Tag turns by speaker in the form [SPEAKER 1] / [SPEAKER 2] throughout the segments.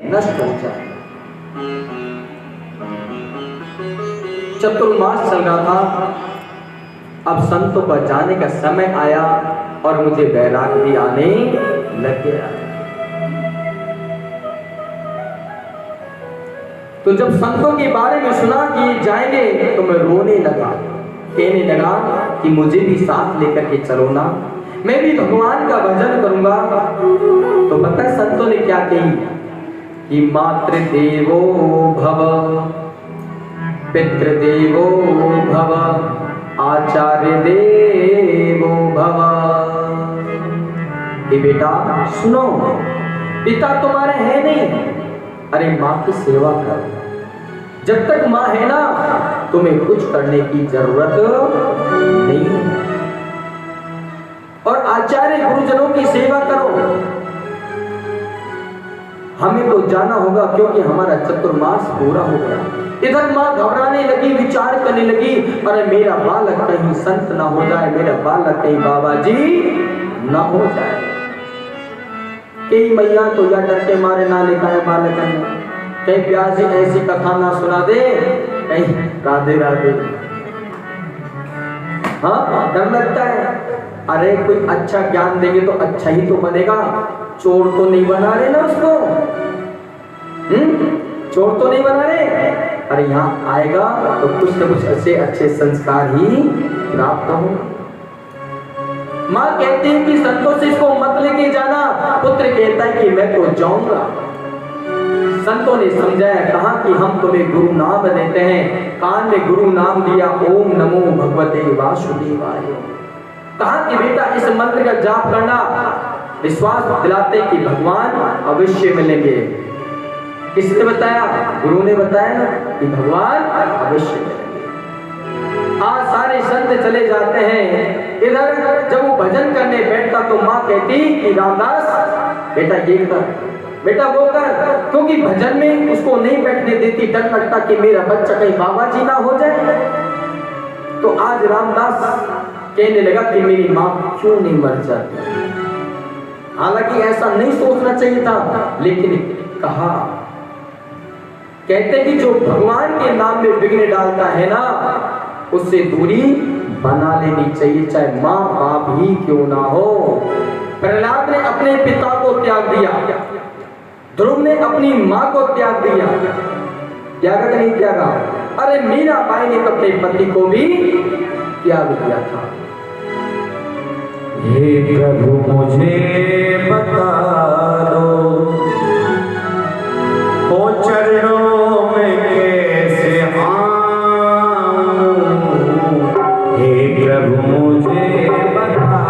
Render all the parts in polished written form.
[SPEAKER 1] नष्ट हो जाए। चतुर्मास चल रहा था, अब संतों पर जाने का समय आया और मुझे वैराग भी आने लग गया। तो जब संतों के बारे में सुना कि जाएंगे तो मैं रोने लगा, कहने लगा कि मुझे भी साथ लेकर के चलो ना, मैं भी भगवान का भजन करूंगा। तो पता है संतों ने क्या कही कि मातृदेवो भव, पितृदेवो भव, आचार्य देवो भव। कि बेटा सुनो, पिता तुम्हारे है नहीं, अरे माँ की सेवा करो। जब तक माँ है ना, तुम्हें कुछ करने की जरूरत नहीं है। और आचार्य गुरुजनों की सेवा करो। हमें तो जाना होगा क्योंकि हमारा चतुर्मास पूरा हो गया। इधर माँ घबराने लगी, विचार करने लगी, अरे मेरा बालक कहीं संत ना हो जाए, मेरा बालक कहीं बाबा जी ना हो जाए। कई मैया तो या डर के मारे ना लिखा है बालक ने, कहीं प्यासी ऐसी कथा ना सुना दे, कहीं राधे राधे। हाँ, डर लगता है। अरे कोई अच्छा ज्ञान देंगे तो अच्छा ही तो बनेगा, चोर तो नहीं बना रहे ना उसको। चोर तो नहीं बना रहे। अरे यहाँ आएगा तो कुछ न कुछ अच्छे अच्छे संस्कार ही प्राप्त होंगे। माँ कहती है कि संतों से इसको मत लेके जाना। पुत्र कहता है कि मैं तो जाऊंगा। संतों ने समझाया, कहा कि हम तुम्हें गुरु नाम देते हैं। कान में गुरु नाम दिया, ओम नमो भगवते वासुदेवाय। कहा कि बेटा इस मंत्र का जाप करना, विश्वास दिलाते कि भगवान अवश्य मिलेंगे। किसने बताया? गुरु ने बताया ना कि भगवान अवश्य मिलेंगे। आज सारे संत चले जाते हैं। इधर जब वो भजन करने बैठता तो माँ कहती कि रामदास बेटा ये कर, बेटा वो कर, क्योंकि भजन में उसको नहीं बैठने देती, डर लगता कि मेरा बच्चा कहीं बाबा जी ना हो जाए। तो आज रामदास कहने लगा कि मेरी माँ क्यों नहीं मर जाती। हालांकि ऐसा नहीं सोचना चाहिए था, लेकिन कहा, कहते कि जो भगवान के नाम में विघ्न डालता है ना, उससे दूरी बना लेनी चाहिए, चाहे माँ बाप ही क्यों ना हो। प्रहलाद ने अपने पिता को त्याग दिया, ध्रुव ने अपनी माँ को त्याग दिया, त्यागा नहीं त्यागा? अरे मीराबाई ने अपने पति को भी त्याग दिया था।
[SPEAKER 2] हे प्रभु मुझे बता दो, ओ चरणों में कैसे आऊं। हे प्रभु मुझे बता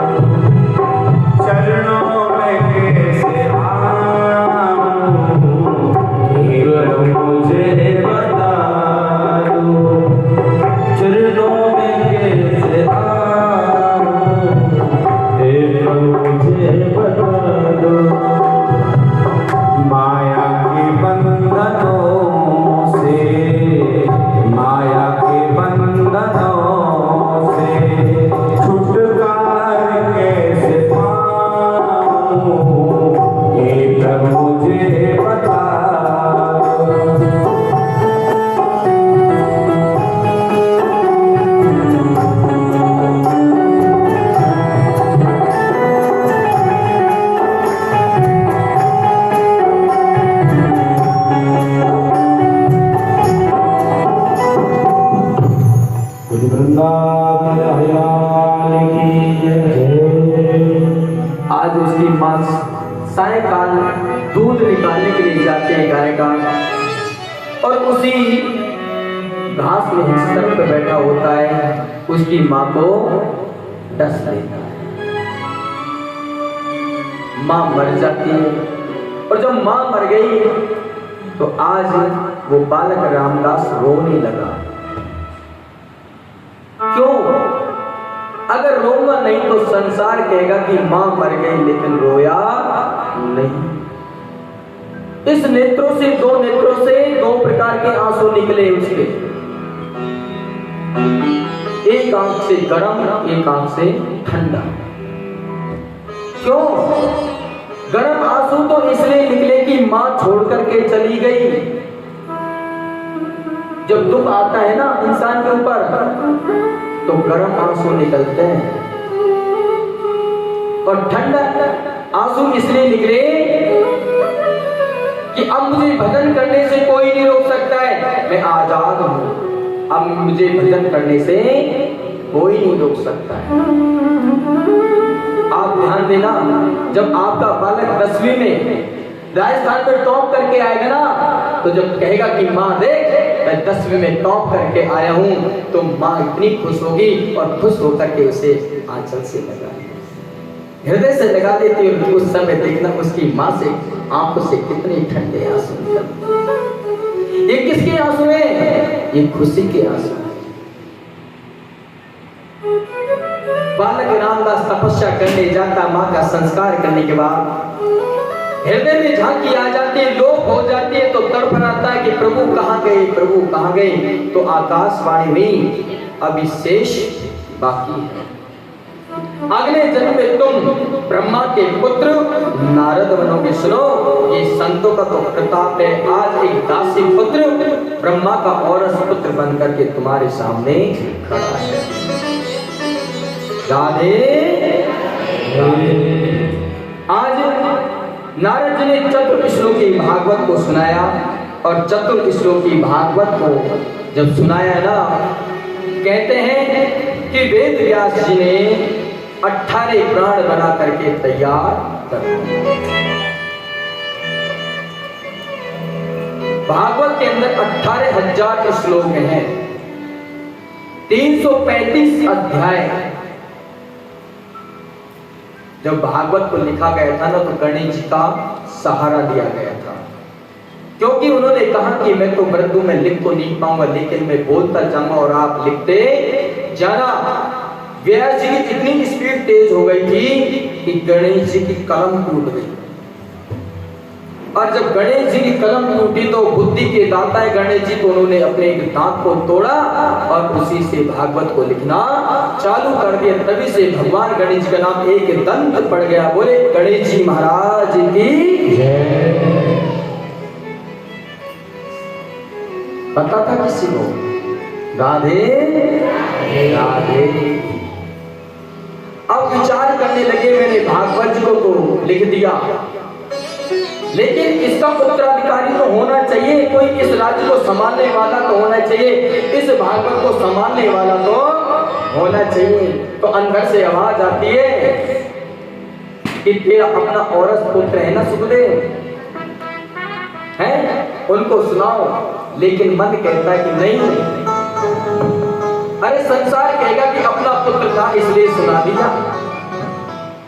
[SPEAKER 2] दो, चरणों में कैसे आऊं। हे प्रभु मुझे बता दो, चरणों में कैसे आऊं। हे प्रभु मुझे बता दो, माया के बंधनों से, माया के बंधनों से छुटकारा कैसे पाऊं। ये प्रभु मुझे बता दो।
[SPEAKER 1] आज उसकी माँ सायकाल दूध निकालने के लिए जाते हैं गाय का, और उसी घास में एक सर्प बैठा होता है, उसकी माँ को डस लेता है। माँ मर जाती है, और जब माँ मर गई तो आज वो बालक रामदास रोने लगा। क्यों? अगर रोना नहीं तो संसार कहेगा कि मां मर गई, लेकिन रोया नहीं। इस नेत्रों से, दो नेत्रों से दो प्रकार के आंसू निकले उसके, एक आंख से गर्म, एक आंख से ठंडा। क्यों? गर्म आंसू तो इसलिए निकले कि माँ छोड़ करके चली गई। जब दुख आता है ना इंसान के ऊपर तो गर्म आंसू निकलते हैं, और ठंडा आंसू इसलिए निकले कि अब मुझे भजन करने से कोई नहीं रोक सकता है, मैं आजाद हूं, अब मुझे भजन करने से कोई नहीं रोक सकता है। आप ध्यान देना, जब आपका बालक 10वीं में राजस्थान में टॉप करके आएगा ना, तो जब कहेगा कि माँ देख मैं 10वीं में टॉप करके आया हूं, तो माँ इतनी खुश होगी और खुश होकर के उसे आंचल से लगा हृदय से लगा देती है। उस समय देखना उसकी माँ से आंखों से कितने ठंडे आंसू निकलते। ये किसके आंसू हैं? ये खुशी के आंसू हैं। बालक रामदास तपस्या करने जाता, माँ का संस्कार करने के बाद हृदय में झांकी आ जाती है, लोभ हो जाती है, तो तड़फड़ाता है कि प्रभु कहाँ गए, प्रभु कहाँ गए। तो आकाशवाणी हुई, अभी शेष बाकी है, अगले जन्म में तुम ब्रह्मा के पुत्र नारद बनोगे। सुनो, ये संतों का तो प्रताप है। आज एक दासी पुत्र ब्रह्मा का औरस पुत्र बनकर के तुम्हारे सामने खड़ा है। राधे आज नारद जी ने चतुर्श्लोकी भागवत को सुनाया, और चतुर्श्लोकी भागवत को जब सुनाया ना, कहते हैं कि वेद व्यास जी ने 18 प्राण बना करके तैयार कर दिए। भागवत के अंदर 18,000 श्लोक हैं, 335 अध्याय। जब भागवत को लिखा गया था ना, तो गणेश जी का सहारा लिया गया था, क्योंकि उन्होंने कहा कि मैं तो वृद्धों में लिख तो नहीं पाऊंगा, लेकिन मैं बोलता जाऊंगा और आप लिखते जाना। व्यास जी की इतनी स्पीड तेज हो गई थी कि गणेश जी की कलम टूट गई, और जब गणेश जी की कलम टूटी तो बुद्धि के दाता है गणेश जी, तो उन्होंने अपने एक दांत को तोड़ा और उसी से भागवत को लिखना चालू कर दिया। तभी से भगवान गणेश जी का नाम एक दंत पड़ गया। बोले गणेश जी महाराज की जय। पता था किसी को? राधे राधे। अब विचार करने लगे, मैंने भागवत जी को तो लिख दिया, लेकिन इसका उत्तराधिकारी तो होना चाहिए, कोई इस राज्य को संभालने वाला तो होना चाहिए, इस भागवत को संभालने वाला तो होना चाहिए। तो अंदर से आवाज आती है कि तेरा अपना औरस पुत्र है ना सुखदेव, है, उनको सुनाओ। लेकिन मन कहता है कि नहीं, अरे संसार कहेगा कि अपना पुत्र था इसलिए सुना दिया,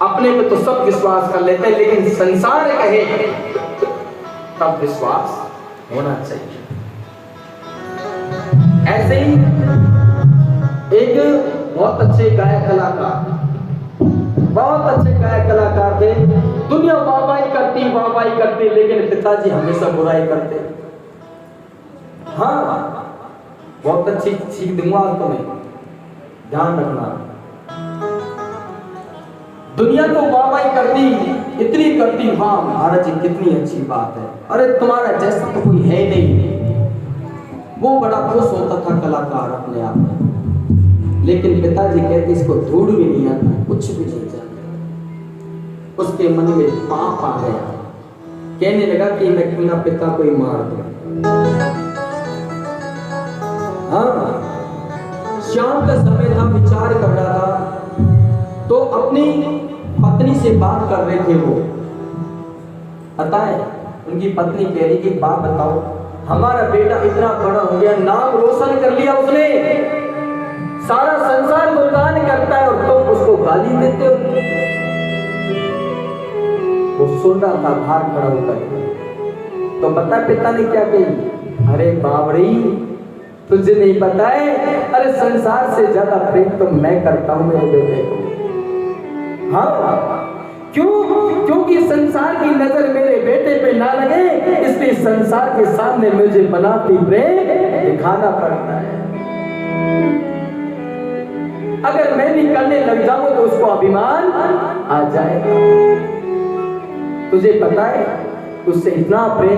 [SPEAKER 1] अपने पे तो सब विश्वास कर लेते हैं, लेकिन संसार कहे तब विश्वास होना चाहिए। ऐसे ही एक बहुत अच्छे गायक कलाकार, बहुत अच्छे गायक कलाकार थे, दुनिया वाहवाही करती, लेकिन पिताजी हमेशा बुराई करते। हाँ, बहुत अच्छी सीख दूंगा तुम्हें, ध्यान रखना। दुनिया तो वाहवाही करती, इतनी करती, हाँ महाराज जी कितनी अच्छी बात है, अरे तुम्हारा जैसा तो कोई है नहीं। वो बड़ा खुश होता था कलाकार अपने आप में, लेकिन पिताजी कहते इसको धूड़ भी नहीं आता, कुछ भी नहीं जानता। उसके मन में पाप आ गया, कहने लगा कि मैं क्यों ना पिता को ही मार दूं। हाँ, शाम का समय था, विचार कर रहा था, तो अपनी पत्नी से बात कर रहे थे वो। पता है उनकी पत्नी कह रही कि बात बताओ, हमारा बेटा इतना बड़ा हो गया, नाम रोशन कर लिया उसने, सारा संसार गुणगान करता है, और तुम उसको गाली देते हो। वो सुन रहा था बाहर खड़ा होकर, तो पता पिता ने क्या कही? अरे बाबरी, तुझे नहीं पता है, अरे संसार से ज्यादा प्रेम तो मैं करता हूं मेरे बेटे को। हाँ, क्यों? क्योंकि संसार की नजर मेरे बेटे पे ना लगे, इसलिए संसार के सामने मुझे बनाती प्रेम दिखाना पड़ता है। अगर मैं भी करने लग जाऊं तो उसको अभिमान आ जाएगा। तुझे पता है उससे इतना प्रेम